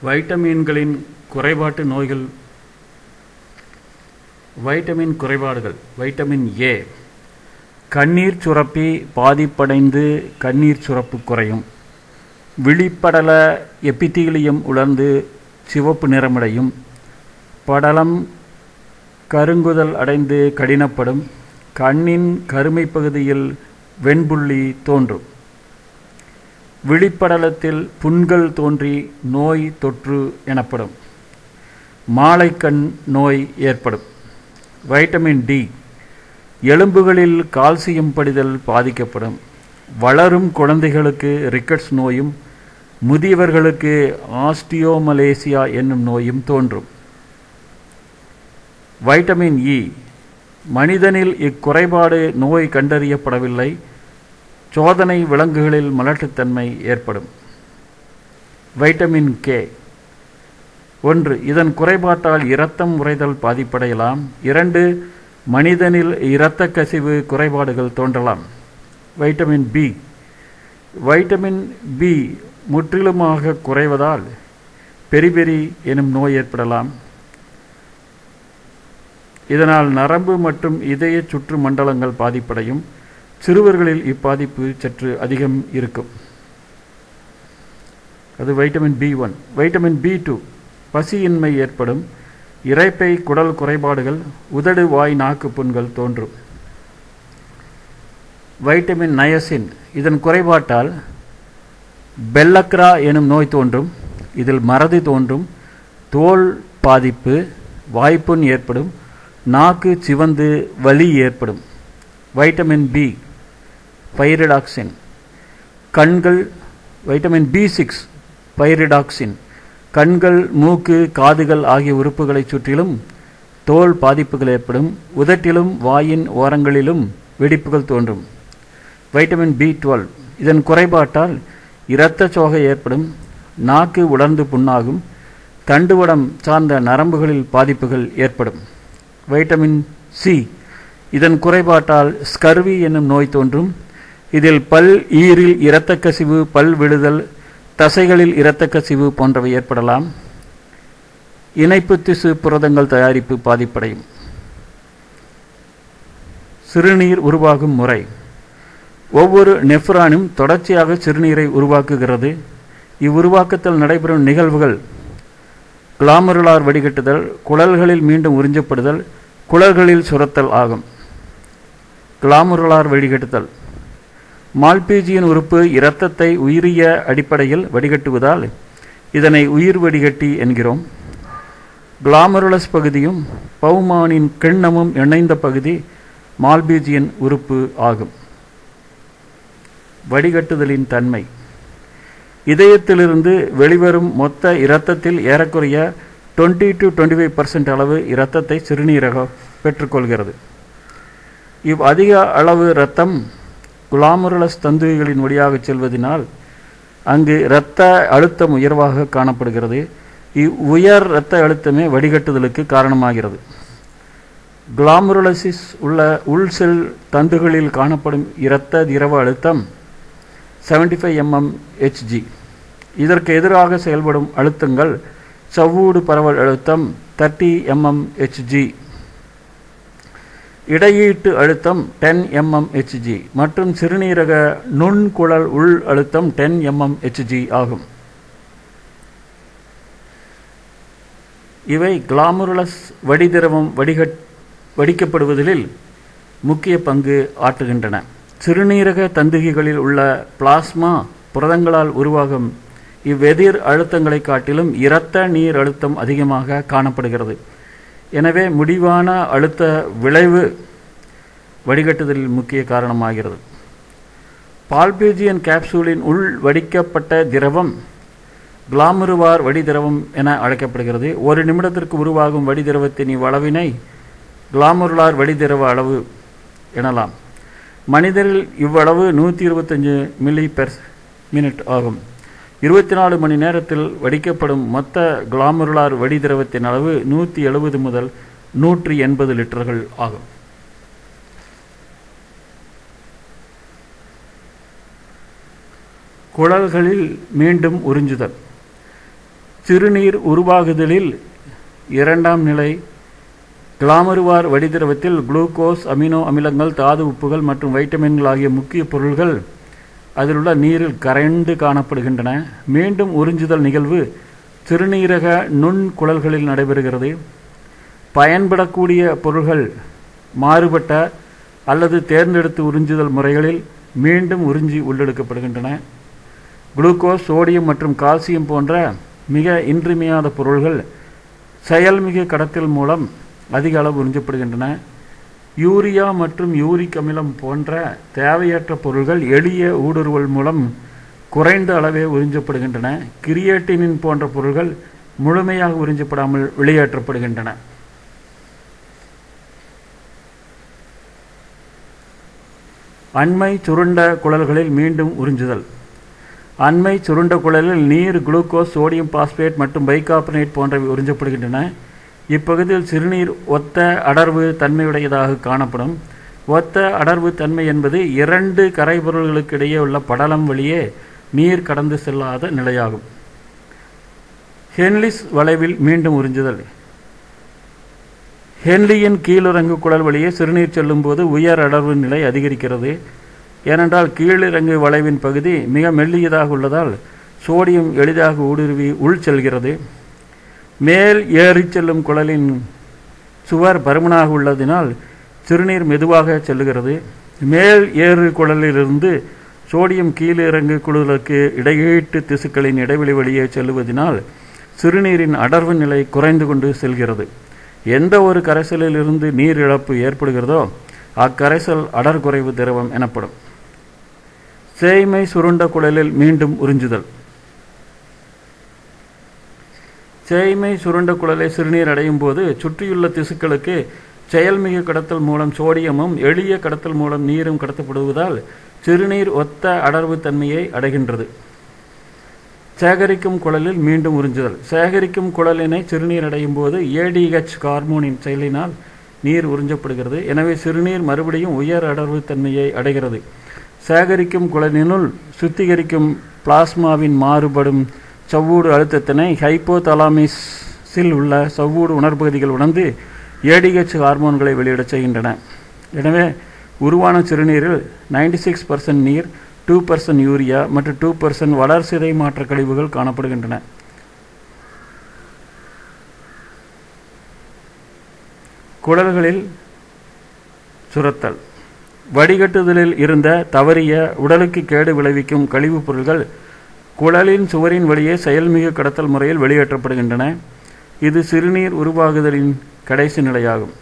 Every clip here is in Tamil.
வைட்டமின்களின் குறைபாட்டு நோய்கள். வைட்டமின் குறைபாடுகள். வைட்டமின் ஏ கண்ணீர் சுரப்பி பாதிப்படைந்து கண்ணீர் சுரப்பு குறையும். விழிப்படல எபித்தீலியம் உலர்ந்து சிவப்பு நிறமடையும். படலம் கருங்குதல் அடைந்து கடினப்படும். கண்ணின் கருமை பகுதியில் வெண்புள்ளி தோன்றும். விழிப்படலத்தில் புண்கள் தோன்றி நோய் தொற்று எனப்படும். மாலைக்கண் நோய் ஏற்படும். வைட்டமின் டி எலும்புகளில் கால்சியம் படிதல் பாதிக்கப்படும். வளரும் குழந்தைகளுக்கு ரிக்கட்ஸ் நோயும் முதியவர்களுக்கு ஆஸ்டியோமலேசியா என்னும் நோயும் தோன்றும். வைட்டமின் இ மனிதனில் இக்குறைபாடு நோய் கண்டறியப்படவில்லை. சோதனை விலங்குகளில் மலட்டுத்தன்மை ஏற்படும். Vitamin K 1. இதன் குறைபாட்டால் இரத்தம் உறைதல் பாதிப்படையலாம். 2. மனிதனில் இரத்த கசிவு குறைபாடுகள் தோன்றலாம். வைட்டமின் பி வைட்டமின் பி முற்றிலுமாக குறைவதால் பெரிபெரி எனும் நோய் ஏற்படலாம். இதனால் நரம்பு மற்றும் இதய சுற்று மண்டலங்கள் பாதிப்படையும். சிறுவர்களில் இப்பாதிப்பு சற்று அதிகம் இருக்கும். அது வைட்டமின் பி1. வைட்டமின் பி2 பசியின்மை ஏற்படும். இரைப்பை குடல் குறைபாடுகள், உதடு வாய் நாக்கு புண்கள் தோன்றும். வைட்டமின் நயசின் இதன் குறைபாட்டால் பெல்லக்ரா எனும் நோய் தோன்றும். இதில் மறதி தோன்றும். தோல் பாதிப்பு, வாய்ப்புண் ஏற்படும். நாக்கு சிவந்து வலி ஏற்படும். வைட்டமின் பி பைரிடாக்சின் கண்கள். வைட்டமின் பி6 பைரிடாக்சின் கண்கள், மூக்கு, காதுகள் ஆகிய உறுப்புகளை சுற்றிலும் தோல் பாதிப்புகள் ஏற்படும். உதட்டிலும் வாயின் ஓரங்களிலும் வெடிப்புகள் தோன்றும். வைட்டமின் பி12 இதன் குறைபாட்டால் இரத்த சோகை ஏற்படும். நாக்கு உலர்ந்து புண்ணாகும். தண்டுவடம் சார்ந்த நரம்புகளில் பாதிப்புகள் ஏற்படும். வைட்டமின் சி இதன் குறைபாட்டால் ஸ்கர்வி என்னும் நோய் தோன்றும். இதில் பல் ஈரில் இரத்த கசிவு, பல் விழுதல், தசைகளில் இரத்த கசிவு போன்றவை ஏற்படலாம். இணைப்பு திசு புரதங்கள் தயாரிப்பு பாதிப்படையும். சிறுநீர் உருவாகும் முறை. ஒவ்வொரு நெஃப்ரானும் தொடர்ச்சியாக சிறுநீரை உருவாக்குகிறது. இவ்வுருவாக்கத்தில் நடைபெறும் நிகழ்வுகள் கிளாமருலார் வடிகட்டுதல், குழல்களில் மீண்டும் உறிஞ்சப்படுதல், குழல்களில் சுரத்தல் ஆகும். கிளாமருலார் வடிகட்டுதல். மால்பீஜியன் உறுப்பு இரத்தத்தை உயிரிய அடிப்படையில் வடிகட்டுவதால் இதனை உயிர் வடிகட்டி என்கிறோம். கிளாமருலஸ் பகுதியும் பவுமானின் கிண்ணமும் இணைந்த பகுதி மால்பீஜியன் உறுப்பு ஆகும். வடிகட்டுதலின் தன்மை. இதயத்திலிருந்து வெளிவரும் மொத்த இரத்தத்தில் ஏறக்குறைய 20 to 25% அளவு இரத்தத்தை சிறுநீரகம் பெற்றுக்கொள்கிறது. அதிக அளவு இரத்தம் குளாமருலஸ் தந்துகளின் வழியாக செல்வதனால் அங்கு இரத்த அழுத்தம் உயர்வாக காணப்படுகிறது. உயர் இரத்த அழுத்தமே வடிகட்டுதலுக்கு காரணமாகிறது. கிளாமருலசிஸ் உள்ள உள் செல் தந்துகளில் காணப்படும் இரத்த திரவ அழுத்தம் 75 mmHg. இதற்கு எதிராக செயல்படும் அழுத்தங்கள் சவ்வூடு பரவல் அழுத்தம் 30 mmHg, இடையீட்டு அழுத்தம் 10 mmHg மற்றும் சிறுநீரக நுண்குழல் உள் அழுத்தம் 10 mmHg ஆகும். இவை கிளாமருலஸ் வடிதிரவம் வடிக்கப்படுவதில் முக்கிய பங்கு ஆற்றுகின்றன. சிறுநீரக தந்துகிகளில் உள்ள பிளாஸ்மா புரதங்களால் உருவாகும் இவ்வெதிர் அழுத்தங்களை காட்டிலும் இரத்த நீர் அழுத்தம் அதிகமாக காணப்படுகிறது. எனவே முடிவான அழுத்த விளைவு வடிகட்டுதலில் முக்கிய காரணமாகிறது. பால்பீஜியன் கேப்சூலின் உள் வடிக்கப்பட்ட திரவம் கிளாமருவார் வடிதிரவம் என அழைக்கப்படுகிறது. ஒரு நிமிடத்திற்கு உருவாகும் வடிதிரவத்தின் இவ்வளவினை கிளாமருலார் வடிதிரவ அளவு எனலாம். மனிதரில் இவ்வளவு 125 ml/min ஆகும். 24 மணி நேரத்தில் வடிக்கப்படும் மொத்த கிளாமருலார் வடிதிரவத்தின் அளவு 170 முதல் 180 லிட்டர்கள் ஆகும். குழல்களில் மீண்டும் உறிஞ்சுதல். சிறுநீர் உருவாகுதலில் இரண்டாம் நிலை கிளாமருவார் வடிதிரவத்தில் குளுக்கோஸ், அமினோ அமிலங்கள், தாது உப்புகள் மற்றும் வைட்டமின்கள் ஆகிய முக்கிய பொருள்கள் அதிலுள்ள நீரில் கரைந்து காணப்படுகின்றன. மீண்டும் உறிஞ்சுதல் நிகழ்வு சிறுநீரக நுண்குழல்களில் நடைபெறுகிறது. பயன்படக்கூடிய பொருள்கள் மாறுபட்ட அல்லது தேர்ந்தெடுத்து உறிஞ்சுதல் முறைகளில் மீண்டும் உறிஞ்சி உள்ளெடுக்கப்படுகின்றன. குளுக்கோஸ், சோடியம் மற்றும் கால்சியம் போன்ற மிக இன்றியமையாத பொருள்கள் செயல்மிகு கடத்தல் மூலம் அதிக அளவு உறிஞ்சப்படுகின்றன. யூரியா மற்றும் யூரிக் அமிலம் போன்ற தேவையற்ற பொருள்கள் எளிய ஊடுருவல் மூலம் குறைந்த அளவே உறிஞ்சப்படுகின்றன. கிரியேட்டினின் போன்ற பொருள்கள் முழுமையாக உறிஞ்சப்படாமல் வெளியேற்றப்படுகின்றன. அண்மை சுருண்ட குழல்களில் மீண்டும் உறிஞ்சுதல். அண்மை சுருண்ட குழலில் நீர், குளுக்கோஸ், சோடியம் பாஸ்பேட் மற்றும் பைகார்பனேட் போன்றவை உறிஞ்சப்படுகின்றன. இப்பகுதியில் சிறுநீர் ஒத்த அடர்வு தன்மையுடையதாக காணப்படும். ஒத்த அடர்வு தன்மை என்பது இரண்டு கரைபொருள்களுக்கு இடையே உள்ள படலம் வழியே நீர் கடந்து செல்லாத நிலையாகும். ஹென்லிஸ் வளைவில் மீண்டும் உறிஞ்சுதல். ஹென்லியின் கீழிறங்கு குழல் வழியே சிறுநீர் செல்லும் போது உயர் அடர்வு நிலை அதிகரிக்கிறது. ஏனென்றால் கீழிறங்கு வளைவின் பகுதி மிக மெல்லியதாக உள்ளதால் சோடியம் எளிதாக ஊடுருவி உள் செல்கிறது. மேல் ஏறி செல்லும் குழலின் சுவர் பருமனாக உள்ளதினால் சிறுநீர் மெதுவாக செல்லுகிறது. மேல் ஏறு குழலிலிருந்து சோடியம் கீழிறங்கு குழலுக்கு இடையீட்டு திசுக்களின் இடைவெளி வழியே செல்லுவதனால் சிறுநீரின் அடர்வு நிலை குறைந்து கொண்டு செல்கிறது. எந்த ஒரு கரைசலில் இருந்து நீர் இழப்பு ஏற்படுகிறதோ அக்கரைசல் அடர் குறைவு திரவம் எனப்படும். சேய்மை சுருண்ட குழலில் மீண்டும் உறிஞ்சுதல். சேய்மை சுருண்ட குழலை சிறுநீர் அடையும் போது சுற்றியுள்ள திசுக்களுக்கு செயல்மிகு கடத்தல் மூலம் சோடியமும் எளிய கடத்தல் மூலம் நீரும் கடத்தப்படுவதால் சிறுநீர் ஒத்த அடர்வு தன்மையை அடைகின்றது. சேகரிக்கும் குழலில் மீண்டும் உறிஞ்சுதல். சேகரிக்கும் குழலினை சிறுநீர் அடையும் போது ADH ஹார்மோனின் செயலினால் நீர் உறிஞ்சப்படுகிறது. எனவே சிறுநீர் மறுபடியும் உயர் அடர்வு தன்மையை அடைகிறது. சேகரிக்கும் குழலினுள் சுத்திகரிக்கும் பிளாஸ்மாவின் மாறுபடும் சவ்வூடு அழுத்தத்தினை ஹைப்போதலாமிஸில் உள்ள சவ்வூடு உணர்பகுதிகள் உணர்ந்து ADH ஹார்மோன்களை வெளியிடச் செய்கின்றன. எனவே உருவான சிறுநீரில் 96% நீர், 2% யூரியா மற்றும் 2% வளர்சிதை மாற்ற கழிவுகள் காணப்படுகின்றன. குடல்களில் சுரத்தல். வடிகட்டுதலில் இருந்த தவறிய உடலுக்கு கேடு விளைவிக்கும் கழிவுப் பொருள்கள் குடலின் சுவரின் வழியே செயல்மிகு கடத்தல் முறையில் வெளியேற்றப்படுகின்றன. இது சிறுநீர் உருவாகுதலின் கடைசி நிலையாகும்.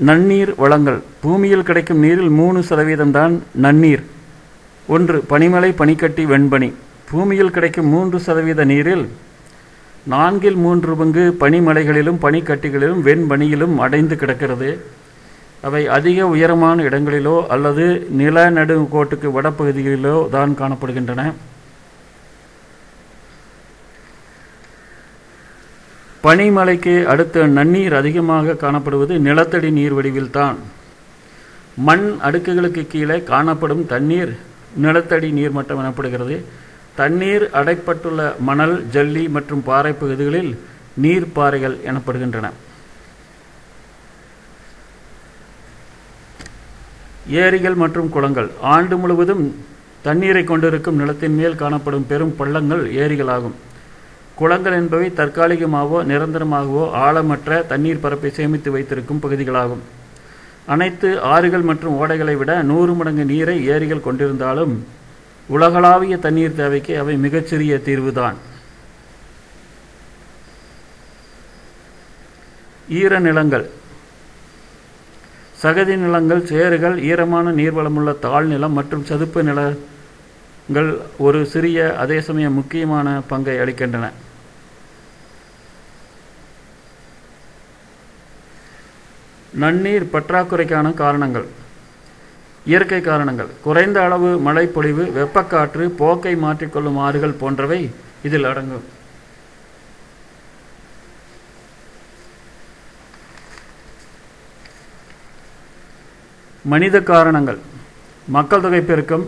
நன்னீர் வளங்கள். பூமியில் கிடைக்கும் நீரில் 3% தான் நன்னீர். 1. பனிமலை, பனிக்கட்டி, வெண்பனி. பூமியில் கிடைக்கும் 3% நீரில் 4/3 பனிமலைகளிலும் பனிக்கட்டிகளிலும் வெண்பனியிலும் அடைந்து கிடக்கிறது. அவை அதிக உயரமான இடங்களிலோ அல்லது நிலநடுக்கோட்டுக்கு வடப்பகுதிகளிலோ தான் காணப்படுகின்றன. பனிமலைக்கு அடுத்த நன்னீர் அதிகமாக காணப்படுவது நிலத்தடி நீர் வடிவில்தான். மண் அடுக்குகளுக்கு கீழே காணப்படும் தண்ணீர் நிலத்தடி நீர்மட்டம் எனப்படுகிறது. தண்ணீர் அடைப்பட்டுள்ள மணல், ஜல்லி மற்றும் பாறை பகுதிகளில் நீர்ப்பாறைகள் எனப்படுகின்றன. ஏரிகள் மற்றும் குளங்கள். ஆண்டு முழுவதும் தண்ணீரை கொண்டிருக்கும் நிலத்தின் மேல் காணப்படும் பெரும் பள்ளங்கள் ஏரிகளாகும். குளங்கள் என்பவை தற்காலிகமாகவோ நிரந்தரமாகவோ ஆழமற்ற தண்ணீர் பரப்பை சேமித்து வைத்திருக்கும் பகுதிகளாகும். அனைத்து ஆறுகள் மற்றும் ஓடைகளை விட 100 மடங்கு நீரை ஏரிகள் கொண்டிருந்தாலும் உலகளாவிய தண்ணீர் தேவைக்கு அவை மிகச்சிறிய தீர்வுதான். ஈரநிலங்கள். சகதி நிலங்கள், சேறுகள், ஈரமான நீர்வளமுள்ள தாழ்நிலம் மற்றும் சதுப்பு நிலங்கள் ஒரு சிறிய அதே சமயம் முக்கியமான பங்கை அளிக்கின்றன. நன்னீர் பற்றாக்குறைக்கான காரணங்கள். இயற்கை காரணங்கள். குறைந்த அளவு மழைப்பொழிவு, வெப்பக்காற்று, போக்கை மாற்றிக்கொள்ளும் ஆறுகள் போன்றவை இதில் அடங்கும். மனித காரணங்கள். மக்கள் தொகை பெருக்கம்,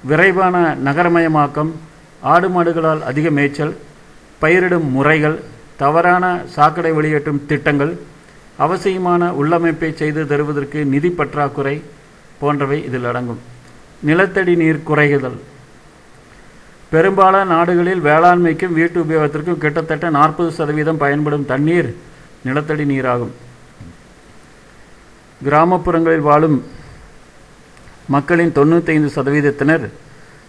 விரைவான நகரமயமாக்கம், ஆடு மாடுகளால் அதிக மேய்ச்சல், பயிரிடும் முறைகள், தவறான சாக்கடை வெளியேற்றும் திட்டங்கள், அவசியமான உள்ளமைப்பை செய்து தருவதற்கு நிதி பற்றாக்குறை போன்றவை இதில் அடங்கும். நிலத்தடி நீர் குறைதல். பெரும்பாலான நாடுகளில் வேளாண்மைக்கும் வீட்டு உபயோகத்திற்கும் கிட்டத்தட்ட 40% பயன்படும் தண்ணீர் நிலத்தடி நீராகும். கிராமப்புறங்களில் வாழும் மக்களின் 95%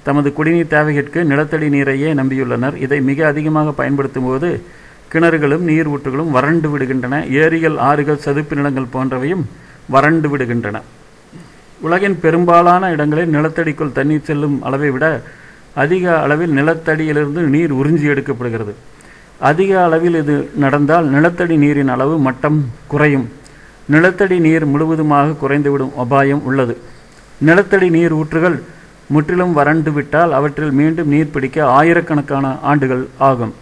தமது குடிநீர் தேவைகளுக்கு நிலத்தடி நீரையே நம்பியுள்ளனர். இதை மிக அதிகமாக பயன்படுத்தும் போது கிணறுகளும் நீர் ஊற்றுகளும் வறண்டு விடுகின்றன. ஏரிகள், ஆறுகள், சதுப்பு நிலங்கள் போன்றவையும் வறண்டு விடுகின்றன. உலகின் பெரும்பாலான இடங்களில் நிலத்தடிக்குள் தண்ணீர் செல்லும் அளவை விட அதிக அளவில் நிலத்தடியிலிருந்து நீர் உறிஞ்சி எடுக்கப்படுகிறது. அதிக அளவில் இது நடந்தால் நிலத்தடி நீரின் அளவு மட்டம் குறையும். நிலத்தடி நீர் முழுவதுமாக குறைந்துவிடும் அபாயம் உள்ளது. நிலத்தடி நீர் ஊற்றுகள் முற்றிலும் வறண்டு விட்டால் அவற்றில் மீண்டும் நீர் பிடிக்க ஆயிரக்கணக்கான ஆண்டுகள் ஆகும்.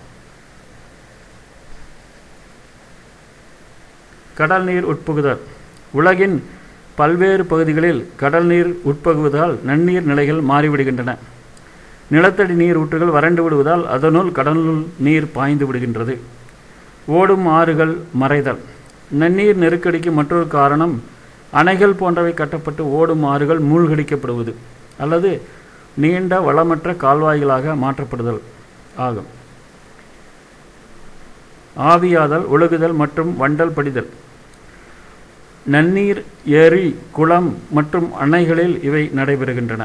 கடல் நீர் உட்புகுதல். உலகின் பல்வேறு பகுதிகளில் கடல் நீர் உட்பகுவதால் நன்னீர் நிலைகள் மாறிவிடுகின்றன. நிலத்தடி நீர் ஊற்றுகள் வறண்டு விடுவதால் அதனுள் கடலுள் நீர் பாய்ந்து விடுகின்றது. ஓடும் ஆறுகள் மறைதல். நன்னீர் நெருக்கடிக்கு மற்றொரு காரணம் அணைகள் போன்றவை கட்டப்பட்டு ஓடும் ஆறுகள் மூழ்கடிக்கப்படுவது அல்லது நீண்ட வளமற்ற கால்வாய்களாக மாற்றப்படுதல் ஆகும். ஆவியாதல், ஒழுகுதல் மற்றும் வண்டல் படிதல். நன்னீர், ஏரி, குளம் மற்றும் அணைகளில் இவை நடைபெறுகின்றன.